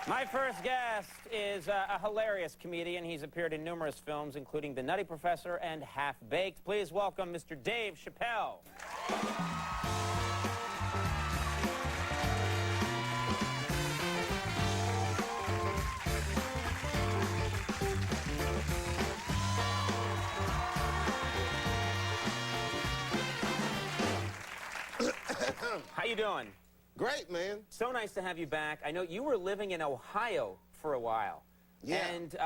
My first guest is a hilarious comedian. He's appeared in numerous films, including The Nutty Professor and Half-Baked. Please welcome Mr. Dave Chappelle. How you doing? Great, man. So nice to have you back. I know you were living in Ohio for a while. Yeah. And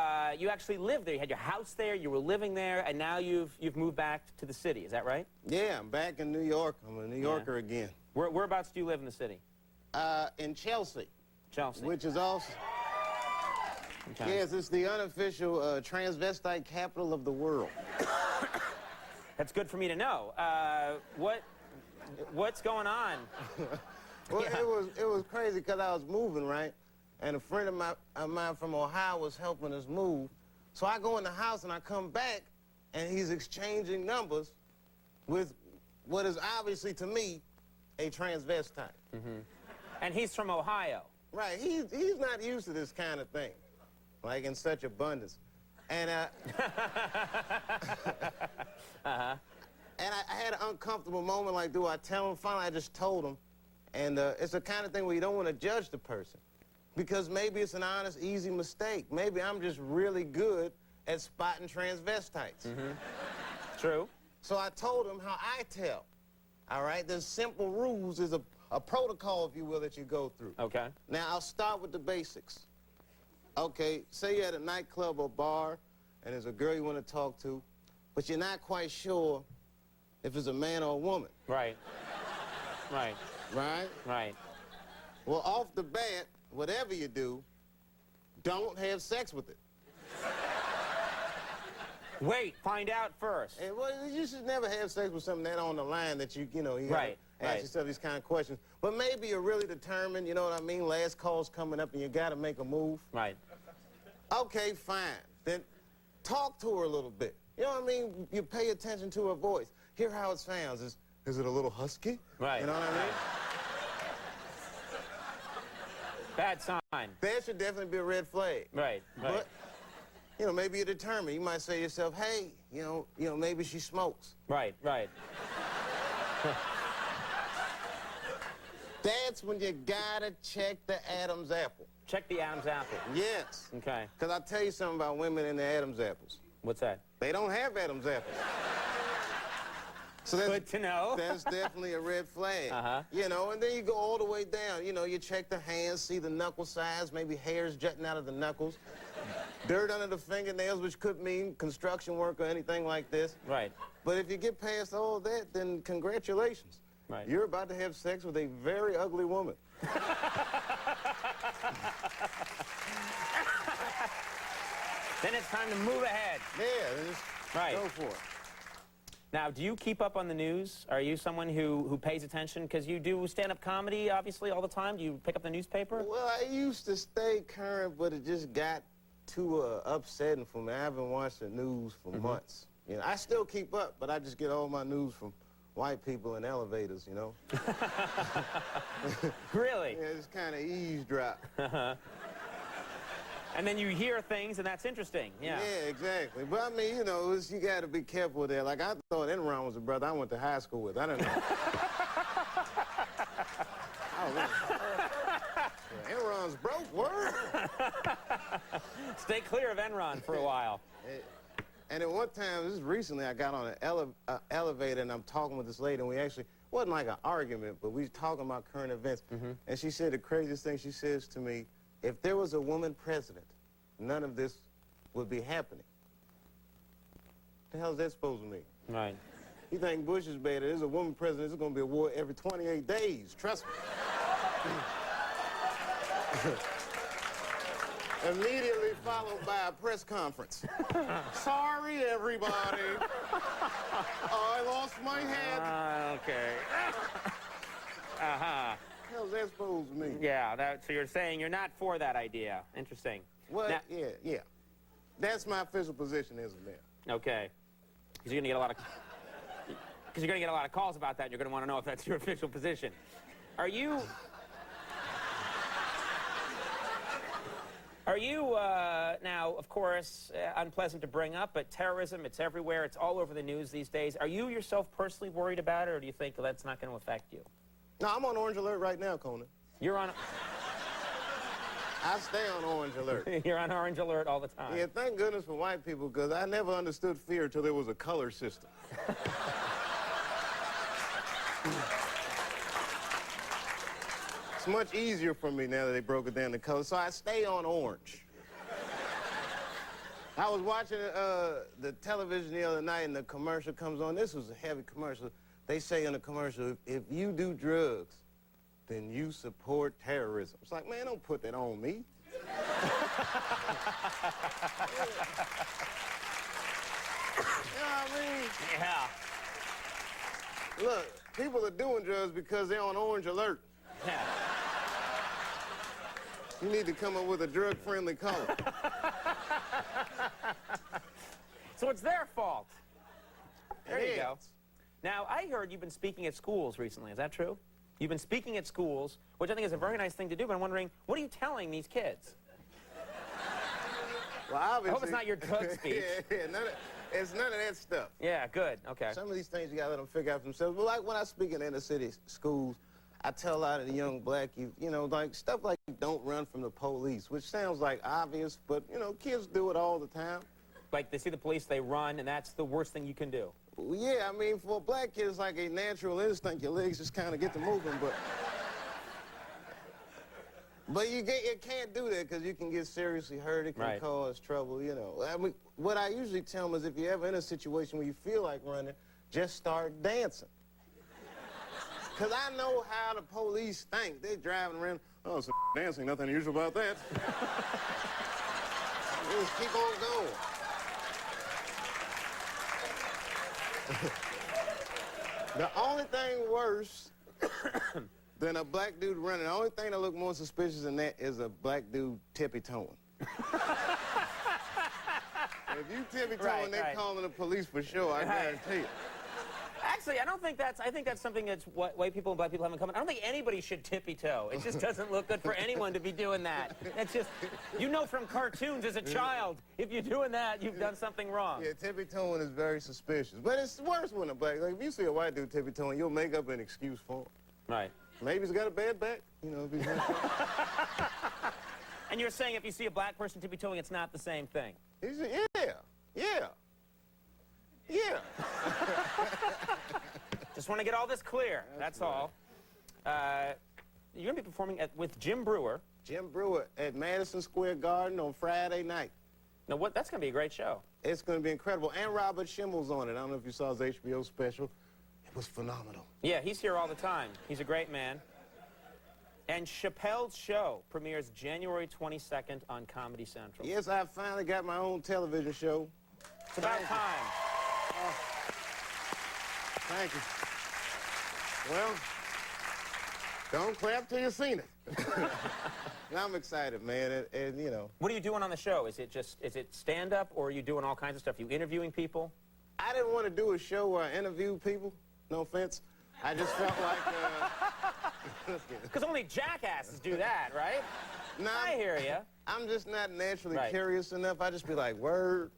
you actually lived there. You had your house there, you were living there, and now you've moved back to the city. Is that right? Yeah, I'm back in New York. I'm a New Yorker again. Whereabouts do you live in the city? In Chelsea. Chelsea. Which is also... Okay. Yes, it's the unofficial transvestite capital of the world. That's good for me to know. What's going on? Well, Yeah. it was crazy because I was moving, right? And a friend of mine from Ohio was helping us move. So I go in the house and I come back, and he's exchanging numbers with what is obviously, to me, a transvestite. Mm-hmm. And he's from Ohio. Right, he's not used to this kind of thing, like in such abundance. And, and I had an uncomfortable moment, like, do I tell him? Finally, I just told him. And it's the kind of thing where you don't want to judge the person, because maybe it's an honest, easy mistake. Maybe I'm just really good at spotting transvestites. Mm-hmm. True. So I told him how I tell. All right, there's simple rules. There's a protocol, if you will, that you go through. Okay. Now, I'll start with the basics. Okay, say you're at a nightclub or bar, and there's a girl you want to talk to, but you're not quite sure if it's a man or a woman. Right. Right. Right? Right. Well, off the bat, whatever you do, don't have sex with it. Wait, find out first. And, well, you should never have sex with something that on the line that you gotta ask yourself these kind of questions. But maybe you're really determined, you know what I mean? Last call's coming up and you gotta make a move. Right. Okay, fine. Then talk to her a little bit. You know what I mean? You pay attention to her voice. Hear how it sounds. Is it a little husky? Right. You know what I mean? Bad sign. That should definitely be a red flag. Right, right. But, you know, maybe you're determined. You might say to yourself, hey, you know, maybe she smokes. Right, right. That's when you gotta check the Adam's apple. Check the Adam's apple. Yes. Okay. Because I'll tell you something about women and the Adam's apples. What's that? They don't have Adam's apples. So that's, Good to know. That's definitely a red flag. Uh-huh. You know, and then you go all the way down. You know, you check the hands, see the knuckle size, maybe hairs jutting out of the knuckles, dirt under the fingernails, which could mean construction work or anything like this. Right. But if you get past all that, then congratulations. Right. You're about to have sex with a very ugly woman. Then it's time to move ahead. Yeah, just go for it. Now, do you keep up on the news? Are you someone who pays attention? Because you do stand-up comedy, obviously, all the time. Do you pick up the newspaper? Well, I used to stay current, but it just got too upsetting for me. I haven't watched the news for months. You know, I still keep up, but I just get all my news from white people in elevators, you know? Really? Yeah, it's kind of eavesdrop. And then you hear things, and that's interesting. Yeah. Yeah, exactly. But, I mean, you know, you got to be careful there. Like, I thought Enron was a brother I went to high school with. I don't know. Enron's broke, word. Stay clear of Enron for a while. And at one time, this is recently, I got on an elevator, and I'm talking with this lady, and we actually, wasn't like an argument, but we was talking about current events. And she said the craziest thing. She says to me, if there was a woman president, none of this would be happening. What the hell is that supposed to mean? Right. You think Bush is bad? There's a woman president. There's going to be a war every 28 days. Trust me. Immediately followed by a press conference. Sorry, everybody. I lost my head. Okay. Uh-huh. What the hell is that supposed to mean? Yeah, so you're saying you're not for that idea. Interesting. Well, now, yeah. That's my official position, isn't it? Okay. Because you're going to get a lot of... Because you're going to get a lot of calls about that, and you're going to want to know if that's your official position. Are you... Are you, now, of course, unpleasant to bring up, but terrorism, it's everywhere. It's all over the news these days. Are you yourself personally worried about it, or do you think that's not going to affect you? No, I'm on orange alert right now, Conan. You're on... I stay on orange alert. You're on orange alert all the time. Yeah, thank goodness for white people, because I never understood fear until there was a color system. It's much easier for me now that they broke it down to color, so I stay on orange. I was watching the television the other night, and the commercial comes on. This was a heavy commercial. They say in the commercial, if you do drugs, then you support terrorism. It's like, man, don't put that on me. You know what I mean? Yeah. Look, people are doing drugs because they're on orange alert. Yeah. You need to come up with a drug-friendly color. So it's their fault. There you It go. is. Now, I heard you've been speaking at schools recently. Is that true? You've been speaking at schools, which I think is a very nice thing to do, but I'm wondering, what are you telling these kids? Well, obviously, I hope it's not your drug speech. Yeah, it's none of that stuff. Yeah, good. Okay. Some of these things you gotta let them figure out for themselves. But like when I speak in inner city schools, I tell a lot of the young black youth, you know, like stuff like don't run from the police, which sounds like obvious, but you know, kids do it all the time. Like they see the police, they run, and that's the worst thing you can do. Well, yeah, I mean, for a black kid, it's like a natural instinct. Your legs just kind of get to moving, but you can't do that because you can get seriously hurt. It can cause trouble, you know. I mean, what I usually tell them is if you're ever in a situation where you feel like running, just start dancing. Because I know how the police think. They're driving around, oh, some dancing, nothing unusual about that. Just keep on going. The only thing worse than a black dude running, the only thing that look more suspicious than that is a black dude tippy-toeing. If you tippy-toeing, they're calling the police for sure, I guarantee it. Actually, I don't think that's, I think that's something that's what white people and black people have in common. I don't think anybody should tippy-toe. It just doesn't look good for anyone to be doing that. That's just, you know from cartoons as a child, if you're doing that, you've done something wrong. Yeah, tippy-toeing is very suspicious. But it's worse when a black, like if you see a white dude tippy-toeing, you'll make up an excuse for him. Right. Maybe he's got a bad back, you know, if he's And you're saying if you see a black person tippy-toeing, it's not the same thing? Yeah. Just want to get all this clear. That's all. You're going to be performing with Jim Brewer. Jim Brewer at Madison Square Garden on Friday night. Now, that's going to be a great show. It's going to be incredible. And Robert Schimmel's on it. I don't know if you saw his HBO special. It was phenomenal. Yeah, he's here all the time. He's a great man. And Chappelle's show premieres January 22nd on Comedy Central. Yes, I finally got my own television show. It's about time. Oh, thank you. Well, don't clap till you've seen it. I'm excited, man, and you know. What are you doing on the show? Is it stand-up, or are you doing all kinds of stuff? Are you interviewing people? I didn't want to do a show where I interview people. No offense. I just felt like... Because only jackasses do that, right? Nah, I hear you. I'm just not naturally curious enough. I just be like, word.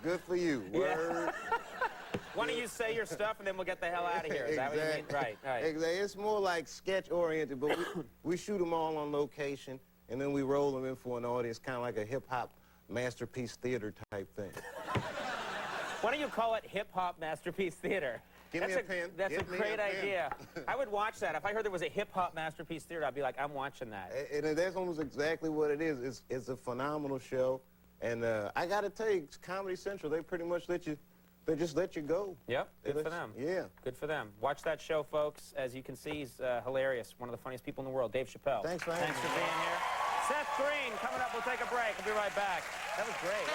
Good for you, word. Why don't you say your stuff, and then we'll get the hell out of here? Is that what you mean? Right. Exactly. It's more like sketch-oriented, but we shoot them all on location, and then we roll them in for an audience, kind of like a hip-hop masterpiece theater type thing. Why don't you call it hip-hop masterpiece theater? Give me a pen. That's a great idea. I would watch that. If I heard there was a hip-hop masterpiece theater, I'd be like, I'm watching that. And that's almost exactly what it is. It's a phenomenal show. And I got to tell you, Comedy Central, they pretty much they just let you go. Yep, good for them. Yeah. Good for them. Watch that show, folks. As you can see, he's hilarious. One of the funniest people in the world, Dave Chappelle. Thanks for being here. Seth Green, coming up. We'll take a break. We'll be right back. That was great.